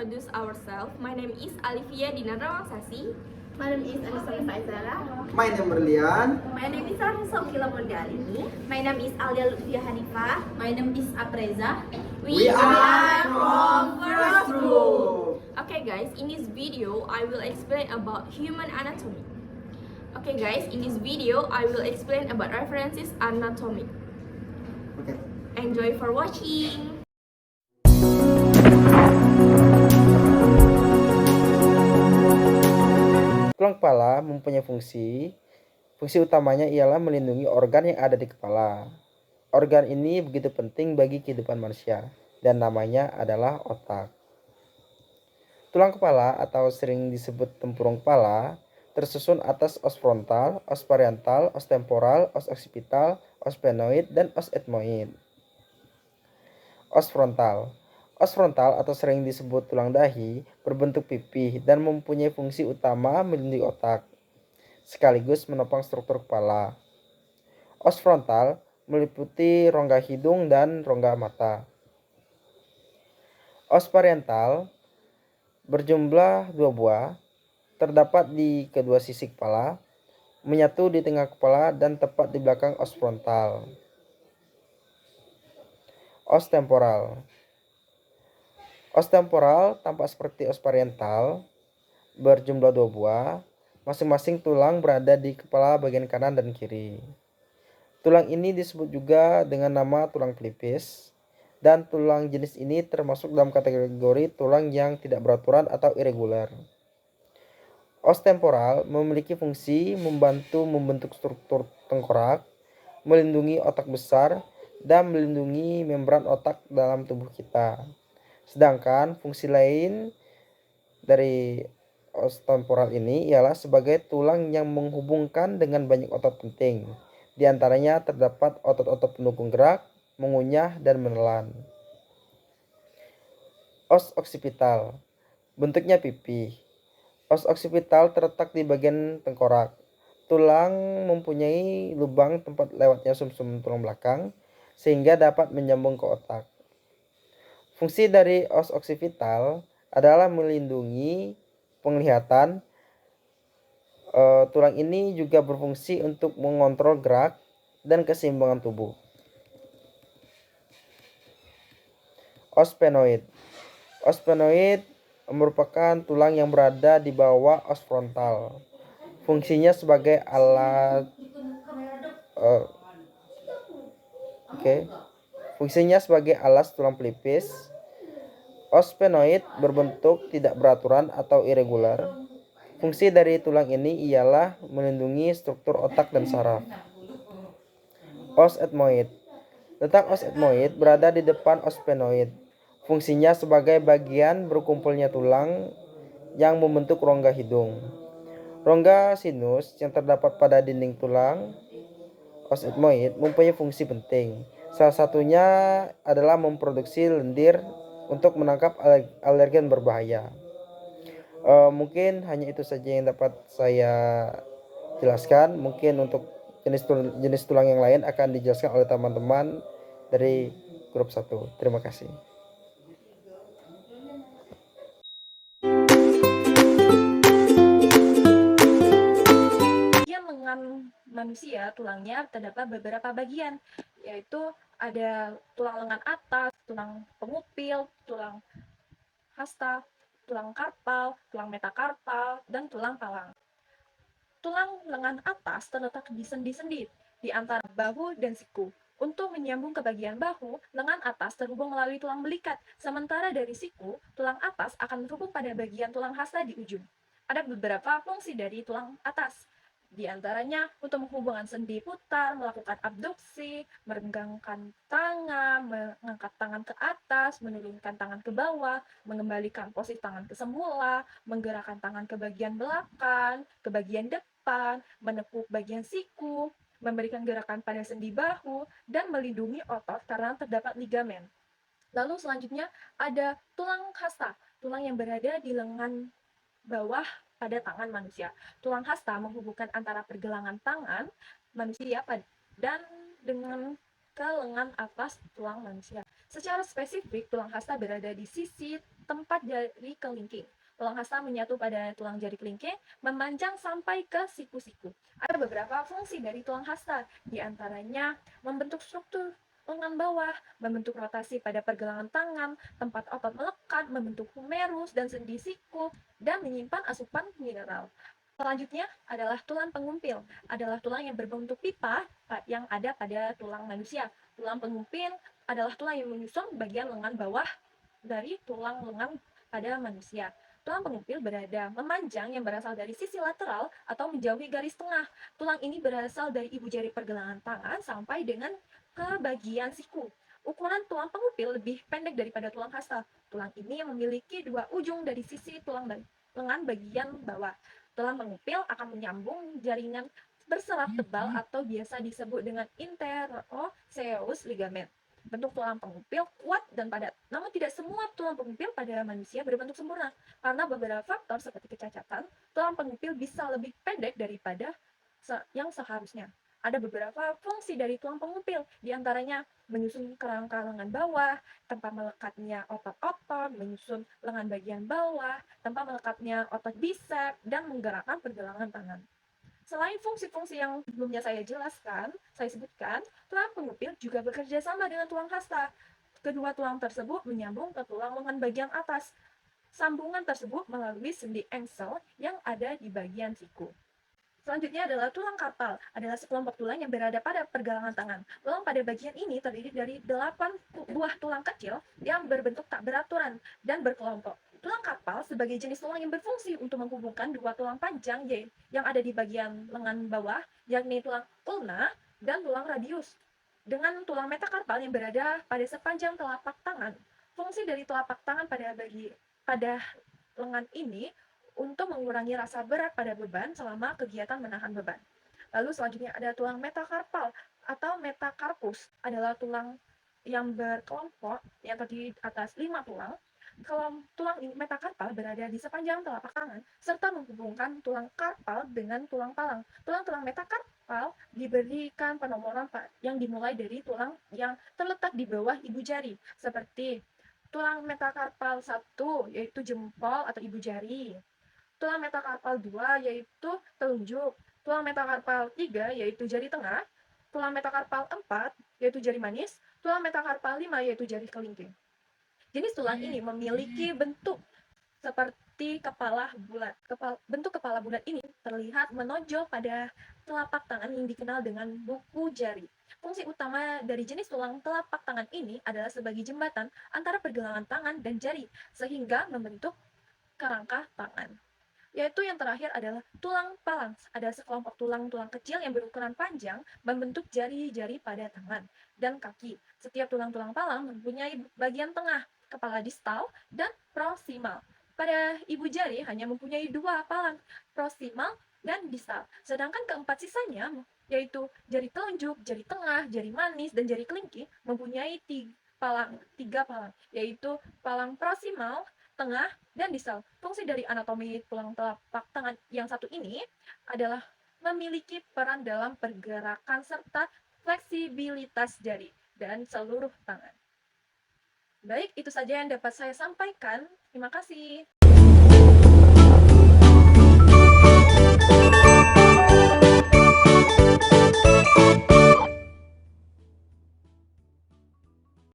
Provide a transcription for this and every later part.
introduce ourselves. My name is Alivia Dinara Wangsasi. My name is Anissa Faizala. My name Berlian. My name is Arisa Sofila Mondalini. My name is Alia Lutfia Hanifah. My name is Apreza. We are from First Group. Okay guys, in this video I will explain about human anatomy. Okay guys, in this video I will explain about references anatomy. Okay. Enjoy for watching. Tulang kepala mempunyai fungsi utamanya ialah melindungi organ yang ada di kepala. Organ ini begitu penting bagi kehidupan manusia dan namanya adalah otak. Tulang kepala atau sering disebut tempurung kepala tersusun atas os frontal, os parietal, os temporal, os occipital, os sphenoid, dan os ethmoid. Os frontal. Os frontal atau sering disebut tulang dahi berbentuk pipih dan mempunyai fungsi utama melindungi otak, sekaligus menopang struktur kepala. Os frontal meliputi rongga hidung dan rongga mata. Os parietal berjumlah 2 buah, terdapat di kedua sisi kepala, menyatu di tengah kepala dan tepat di belakang os frontal. Os temporal. Os temporal tampak seperti os parietal, berjumlah 2 buah, masing-masing tulang berada di kepala bagian kanan dan kiri. Tulang ini disebut juga dengan nama tulang pelipis, dan tulang jenis ini termasuk dalam kategori tulang yang tidak beraturan atau irregular. Os temporal memiliki fungsi membantu membentuk struktur tengkorak, melindungi otak besar, dan melindungi membran otak dalam tubuh kita. Sedangkan fungsi lain dari os temporal ini ialah sebagai tulang yang menghubungkan dengan banyak otot penting. Di antaranya terdapat otot-otot pendukung gerak, mengunyah, dan menelan. Os occipital. Bentuknya pipih. Os occipital terletak di bagian tengkorak. Tulang mempunyai lubang tempat lewatnya sumsum tulang belakang sehingga dapat menyambung ke otak. Fungsi dari os occipital adalah melindungi penglihatan. Tulang ini juga berfungsi untuk mengontrol gerak dan keseimbangan tubuh. Os sphenoid. Os sphenoid merupakan tulang yang berada di bawah os frontal. Fungsinya sebagai alat Fungsinya sebagai alas tulang pelipis. Os sphenoid berbentuk tidak beraturan atau irregular. Fungsi dari tulang ini ialah melindungi struktur otak dan saraf. Os ethmoid. Letak os ethmoid berada di depan os sphenoid. Fungsinya sebagai bagian berkumpulnya tulang yang membentuk rongga hidung. Rongga sinus yang terdapat pada dinding tulang os ethmoid mempunyai fungsi penting. Salah satunya adalah memproduksi lendir untuk menangkap alergen berbahaya. Mungkin hanya itu saja yang dapat saya jelaskan. Mungkin untuk jenis tulang yang lain akan dijelaskan oleh teman-teman dari grup 1. Terima kasih. Lengan manusia, tulangnya terdapat beberapa bagian, yaitu ada tulang lengan atas, tulang pengupil, tulang hasta, tulang karpal, tulang metakarpal, dan tulang palang. Tulang lengan atas terletak di sendi-sendi di antara bahu dan siku. Untuk menyambung ke bagian bahu, lengan atas terhubung melalui tulang belikat, sementara dari siku, tulang atas akan terhubung pada bagian tulang hasta di ujung. Ada beberapa fungsi dari tulang atas, di antaranya untuk menghubungkan sendi putar, melakukan abduksi, merenggangkan tangan, mengangkat tangan ke atas, menurunkan tangan ke bawah, mengembalikan posisi tangan ke semula, menggerakkan tangan ke bagian belakang, ke bagian depan, menepuk bagian siku, memberikan gerakan pada sendi bahu, dan melindungi otot karena terdapat ligamen. Lalu selanjutnya ada tulang hasta, tulang yang berada di lengan bawah pada tangan manusia. Tulang hasta menghubungkan antara pergelangan tangan manusia dan dengan ke lengan atas tulang manusia. Secara spesifik, tulang hasta berada di sisi tempat jari kelingking. Tulang hasta menyatu pada tulang jari kelingking, memanjang sampai ke siku-siku. Ada beberapa fungsi dari tulang hasta, di antaranya membentuk struktur lengan bawah, membentuk rotasi pada pergelangan tangan, tempat otot melekat, membentuk humerus dan sendi siku, dan menyimpan asupan mineral. Selanjutnya adalah tulang pengumpil, adalah tulang yang berbentuk pipa yang ada pada tulang manusia. Tulang pengumpil adalah tulang yang menyusun bagian lengan bawah dari tulang lengan pada manusia. Tulang pengumpil berada memanjang yang berasal dari sisi lateral atau menjauhi garis tengah. Tulang ini berasal dari ibu jari pergelangan tangan sampai dengan ke bagian siku. Ukuran tulang pengumpil lebih pendek daripada tulang hasta. Tulang ini memiliki dua ujung dari sisi tulang lengan bagian bawah. Tulang pengumpil akan menyambung jaringan berserat tebal atau biasa disebut dengan interosseous ligament. Bentuk tulang pengumpil kuat dan padat. Namun tidak semua tulang pengumpil pada manusia berbentuk sempurna. Karena beberapa faktor seperti kecacatan, tulang pengumpil bisa lebih pendek daripada yang seharusnya. Ada beberapa fungsi dari tulang pengumpil, diantaranya menyusun kerangka lengan bawah, tempat melekatnya otot-otot, menyusun lengan bagian bawah, tempat melekatnya otot bisep, dan menggerakkan pergelangan tangan. Selain fungsi-fungsi yang sebelumnya saya jelaskan, saya sebutkan, tulang pengumpil juga bekerja sama dengan tulang hasta. Kedua tulang tersebut menyambung ke tulang lengan bagian atas. Sambungan tersebut melalui sendi engsel yang ada di bagian siku. Selanjutnya adalah tulang karpal, adalah sekelompok tulang yang berada pada pergelangan tangan. Tulang pada bagian ini terdiri dari 8 buah tulang kecil yang berbentuk tak beraturan dan berkelompok. Tulang karpal sebagai jenis tulang yang berfungsi untuk menghubungkan dua tulang panjang yang ada di bagian lengan bawah, yakni tulang ulna dan tulang radius, dengan tulang metakarpal yang berada pada sepanjang telapak tangan. Fungsi dari telapak tangan pada lengan ini untuk mengurangi rasa berat pada beban selama kegiatan menahan beban. Lalu selanjutnya ada tulang metakarpal atau metakarpus, adalah tulang yang berkelompok yang terdiri atas 5 tulang. Kalau tulang metakarpal berada di sepanjang telapak tangan serta menghubungkan tulang karpal dengan tulang palang. Tulang-tulang metakarpal diberikan penomoran yang dimulai dari tulang yang terletak di bawah ibu jari, seperti tulang metakarpal 1 yaitu jempol atau ibu jari, tulang metakarpal 2 yaitu telunjuk, tulang metakarpal 3 yaitu jari tengah, tulang metakarpal 4 yaitu jari manis, tulang metakarpal 5 yaitu jari kelingking. Jenis tulang ini memiliki bentuk seperti kepala bulat. Bentuk kepala bulat ini terlihat menonjol pada telapak tangan yang dikenal dengan buku jari. Fungsi utama dari jenis tulang telapak tangan ini adalah sebagai jembatan antara pergelangan tangan dan jari, sehingga membentuk kerangka tangan. Yaitu yang terakhir adalah tulang palang. Ada sekelompok tulang-tulang kecil yang berukuran panjang membentuk jari-jari pada tangan dan kaki. Setiap tulang-tulang palang mempunyai bagian tengah, kepala distal, dan proksimal. Pada ibu jari hanya mempunyai 2 palang, proksimal dan distal. Sedangkan keempat sisanya, yaitu jari telunjuk, jari tengah, jari manis, dan jari kelingking, mempunyai 3 palang, yaitu palang proksimal, tengah, dan distal. Fungsi dari anatomi tulang telapak tangan yang satu ini adalah memiliki peran dalam pergerakan serta fleksibilitas jari dan seluruh tangan. Baik, itu saja yang dapat saya sampaikan. Terima kasih.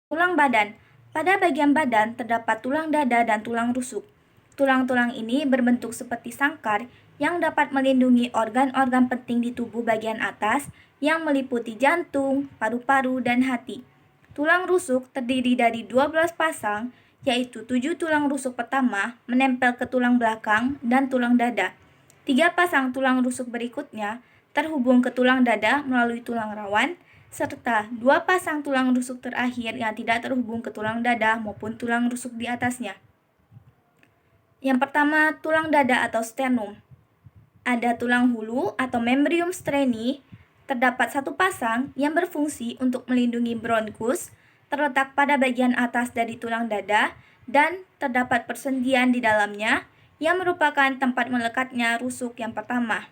Tulang badan. Pada bagian badan terdapat tulang dada dan tulang rusuk. Tulang-tulang ini berbentuk seperti sangkar yang dapat melindungi organ-organ penting di tubuh bagian atas yang meliputi jantung, paru-paru, dan hati. Tulang rusuk terdiri dari 12 pasang, yaitu 7 tulang rusuk pertama menempel ke tulang belakang dan tulang dada. 3 pasang tulang rusuk berikutnya terhubung ke tulang dada melalui tulang rawan, serta 2 pasang tulang rusuk terakhir yang tidak terhubung ke tulang dada maupun tulang rusuk di atasnya. Yang pertama, tulang dada atau sternum. Ada tulang hulu atau membrium streni. Terdapat 1 pasang yang berfungsi untuk melindungi bronkus, terletak pada bagian atas dari tulang dada, dan terdapat persendian di dalamnya yang merupakan tempat melekatnya rusuk yang pertama.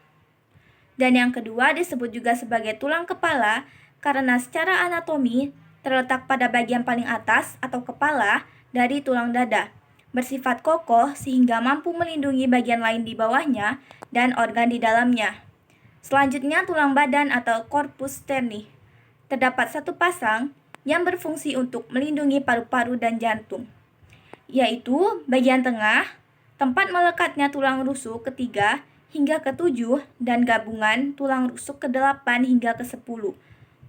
Dan yang kedua disebut juga sebagai tulang kepala karena secara anatomi terletak pada bagian paling atas atau kepala dari tulang dada, bersifat kokoh sehingga mampu melindungi bagian lain di bawahnya dan organ di dalamnya. Selanjutnya tulang badan atau corpus sterni. Terdapat satu pasang yang berfungsi untuk melindungi paru-paru dan jantung, yaitu bagian tengah, tempat melekatnya tulang rusuk ketiga hingga ke-7 dan gabungan tulang rusuk ke-8 hingga ke-10.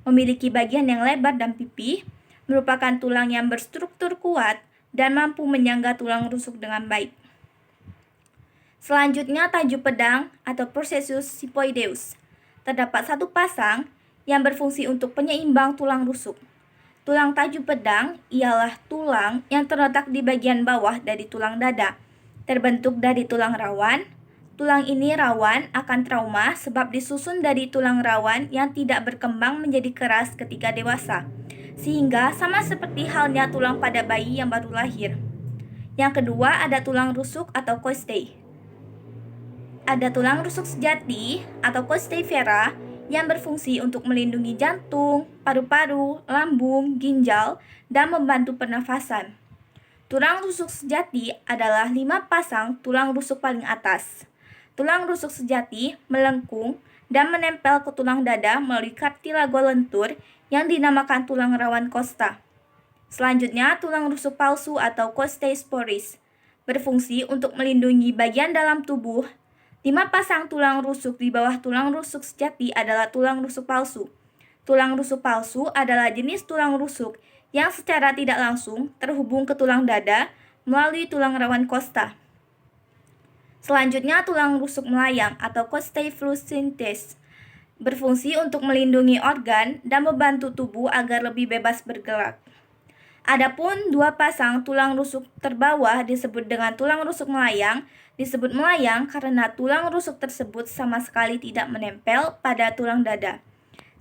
Memiliki bagian yang lebar dan pipih, merupakan tulang yang berstruktur kuat dan mampu menyangga tulang rusuk dengan baik. Selanjutnya tajuk pedang atau processus siphoideus. Terdapat satu pasang yang berfungsi untuk penyeimbang tulang rusuk. Tulang tajuk pedang ialah tulang yang terletak di bagian bawah dari tulang dada, terbentuk dari tulang rawan. Tulang ini rawan akan trauma sebab disusun dari tulang rawan yang tidak berkembang menjadi keras ketika dewasa, sehingga sama seperti halnya tulang pada bayi yang baru lahir. Yang kedua ada tulang rusuk atau costae. Ada tulang rusuk sejati atau costae vera yang berfungsi untuk melindungi jantung, paru-paru, lambung, ginjal, dan membantu pernafasan. Tulang rusuk sejati adalah 5 pasang tulang rusuk paling atas. Tulang rusuk sejati melengkung dan menempel ke tulang dada melalui kartilago lentur yang dinamakan tulang rawan costa. Selanjutnya, tulang rusuk palsu atau costae sporis berfungsi untuk melindungi bagian dalam tubuh. 5 pasang tulang rusuk di bawah tulang rusuk sejati adalah tulang rusuk palsu. Tulang rusuk palsu adalah jenis tulang rusuk yang secara tidak langsung terhubung ke tulang dada melalui tulang rawan costa. Selanjutnya, tulang rusuk melayang atau costae flucentes berfungsi untuk melindungi organ dan membantu tubuh agar lebih bebas bergerak. Adapun 2 pasang tulang rusuk terbawah disebut dengan tulang rusuk melayang. Disebut melayang karena tulang rusuk tersebut sama sekali tidak menempel pada tulang dada.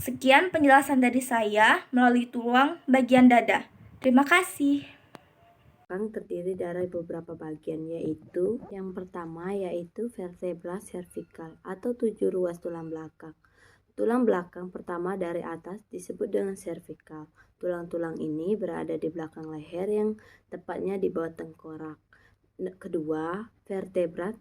Sekian penjelasan dari saya melalui tulang bagian dada. Terima kasih. Terdiri dari beberapa bagian, yaitu yang pertama yaitu vertebra cervical atau 7 ruas tulang belakang. Tulang belakang pertama dari atas disebut dengan cervical. Tulang-tulang ini berada di belakang leher yang tepatnya di bawah tengkorak. Kedua, vertebra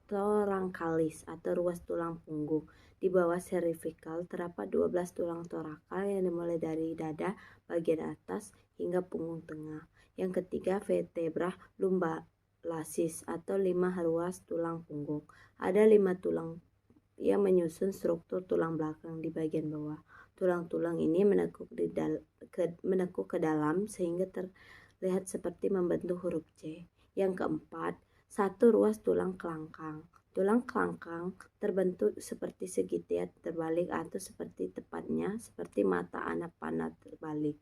thoracalis atau ruas tulang punggung. Di bawah cervical terdapat 12 tulang torakal yang dimulai dari dada bagian atas hingga punggung tengah. Yang ketiga, vertebra lumbalis atau 5 ruas tulang punggung. Ada 5 tulang yang menyusun struktur tulang belakang di bagian bawah. Tulang-tulang ini menekuk ke dalam sehingga terlihat seperti membentuk huruf C. Yang keempat, 1 ruas tulang kelangkang. Tulang kelangkang terbentuk seperti segitiga terbalik atau seperti mata anak panah terbalik.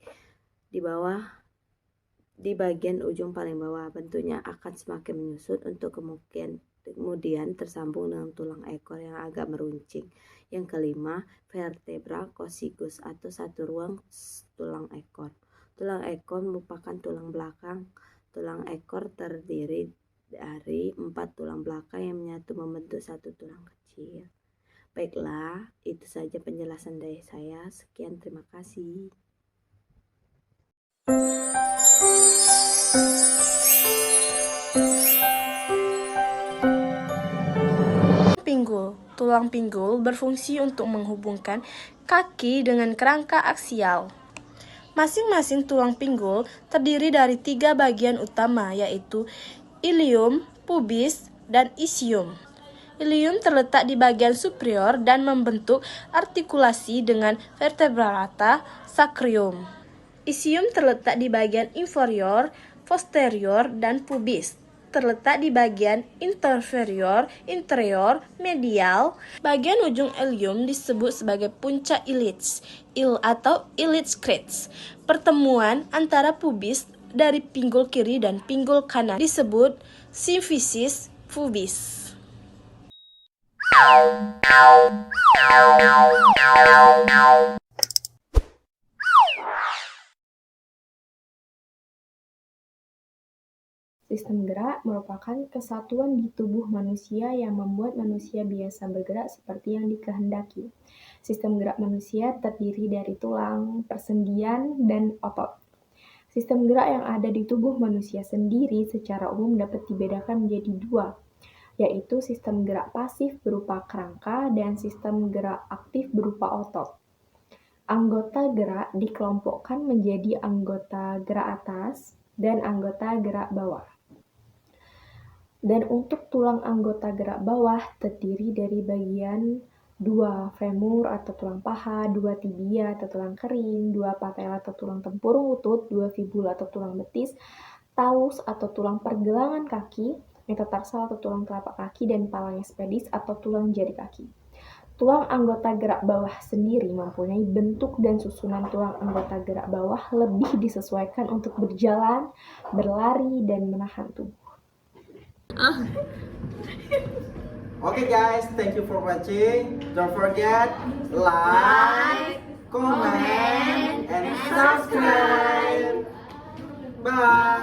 Di bagian ujung paling bawah, bentuknya akan semakin menyusut untuk kemudian tersambung dengan tulang ekor yang agak meruncing. Yang kelima, vertebra coccygus atau 1 ruas tulang ekor. Tulang ekor merupakan tulang belakang. Tulang ekor terdiri dari 4 tulang belakang yang menyatu membentuk 1 tulang kecil. Baiklah, itu saja penjelasan dari saya. Sekian, terima kasih. Pinggul. Tulang pinggul berfungsi untuk menghubungkan kaki dengan kerangka aksial. Masing-masing tulang pinggul terdiri dari 3 bagian utama, yaitu ilium, pubis, dan isium. Ilium terletak di bagian superior dan membentuk artikulasi dengan vertebrata sacrum. Isium terletak di bagian inferior, posterior, dan pubis terletak di bagian inferior, interior, medial. Bagian ujung ilium disebut sebagai puncak ilids, atau ilids crest. Pertemuan antara pubis dari pinggul kiri dan pinggul kanan disebut symphysis pubis. Sistem gerak merupakan kesatuan di tubuh manusia yang membuat manusia biasa bergerak seperti yang dikehendaki. Sistem gerak manusia terdiri dari tulang, persendian, dan otot. Sistem gerak yang ada di tubuh manusia sendiri secara umum dapat dibedakan menjadi dua, yaitu sistem gerak pasif berupa kerangka dan sistem gerak aktif berupa otot. Anggota gerak dikelompokkan menjadi anggota gerak atas dan anggota gerak bawah. Dan untuk tulang anggota gerak bawah terdiri dari bagian 2 femur atau tulang paha, 2 tibia atau tulang kering, 2 patella atau tulang tempurung lutut, 2 fibula atau tulang betis, talus atau tulang pergelangan kaki, metatarsal atau tulang telapak kaki, dan phalanges pedis atau tulang jari kaki. Tulang anggota gerak bawah sendiri mempunyai bentuk dan susunan tulang anggota gerak bawah lebih disesuaikan untuk berjalan, berlari, dan menahan tubuh. Okay guys, thank you for watching. Don't forget like, comment, and subscribe. Bye.